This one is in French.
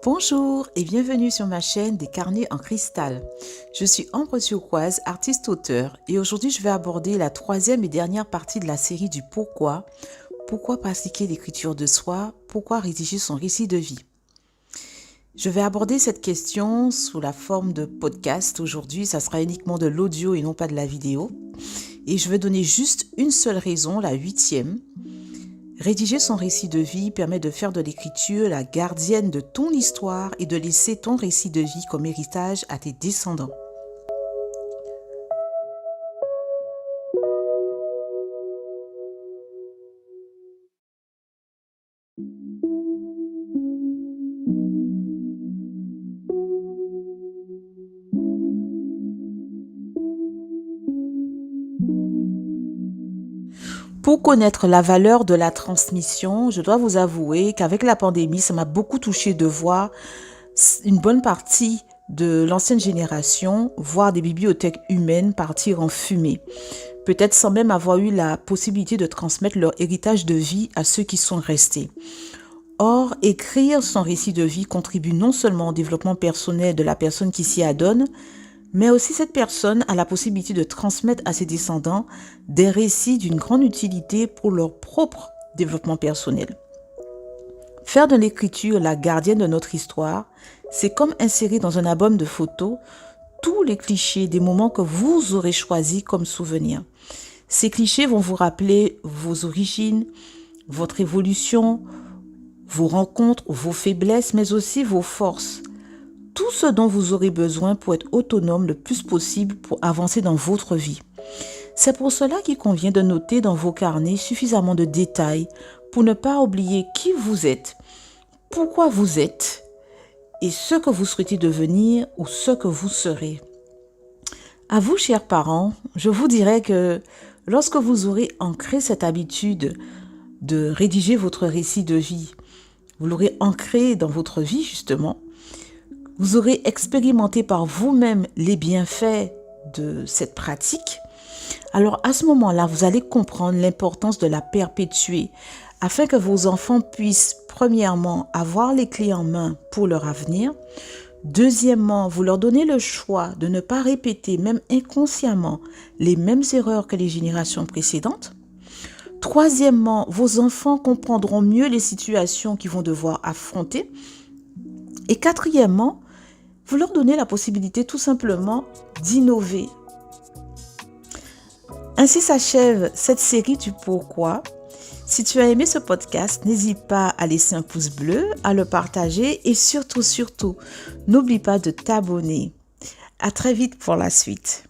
Bonjour et bienvenue sur ma chaîne des carnets en cristal. Je suis Ambre Turquoise, artiste-auteur, et aujourd'hui je vais aborder la troisième et dernière partie de la série du pourquoi. Pourquoi pratiquer l'écriture de soi? Pourquoi rédiger son récit de vie? Je vais aborder cette question sous la forme de podcast. Aujourd'hui, ça sera uniquement de l'audio et non pas de la vidéo. Et je vais donner juste une seule raison, la 8e. Rédiger son récit de vie permet de faire de l'écriture la gardienne de ton histoire et de laisser ton récit de vie comme héritage à tes descendants. Pour connaître la valeur de la transmission, je dois vous avouer qu'avec la pandémie, ça m'a beaucoup touché de voir une bonne partie de l'ancienne génération, voire des bibliothèques humaines partir en fumée. Peut-être sans même avoir eu la possibilité de transmettre leur héritage de vie à ceux qui sont restés. Or, écrire son récit de vie contribue non seulement au développement personnel de la personne qui s'y adonne, mais aussi cette personne a la possibilité de transmettre à ses descendants des récits d'une grande utilité pour leur propre développement personnel. Faire de l'écriture la gardienne de notre histoire, c'est comme insérer dans un album de photos tous les clichés des moments que vous aurez choisis comme souvenirs. Ces clichés vont vous rappeler vos origines, votre évolution, vos rencontres, vos faiblesses, mais aussi vos forces. Tout ce dont vous aurez besoin pour être autonome le plus possible pour avancer dans votre vie. C'est pour cela qu'il convient de noter dans vos carnets suffisamment de détails pour ne pas oublier qui vous êtes, pourquoi vous êtes et ce que vous souhaitez devenir ou ce que vous serez. À vous, chers parents, je vous dirais que lorsque vous aurez ancré cette habitude de rédiger votre récit de vie, vous l'aurez ancré dans votre vie justement, vous aurez expérimenté par vous-même les bienfaits de cette pratique. Alors à ce moment-là, vous allez comprendre l'importance de la perpétuer afin que vos enfants puissent, premièrement, avoir les clés en main pour leur avenir. Deuxièmement, vous leur donnez le choix de ne pas répéter, même inconsciemment, les mêmes erreurs que les générations précédentes. Troisièmement, vos enfants comprendront mieux les situations qu'ils vont devoir affronter. Et quatrièmement, vous leur donnez la possibilité tout simplement d'innover. Ainsi s'achève cette série du pourquoi. Si tu as aimé ce podcast, n'hésite pas à laisser un pouce bleu, à le partager et surtout, n'oublie pas de t'abonner. À très vite pour la suite.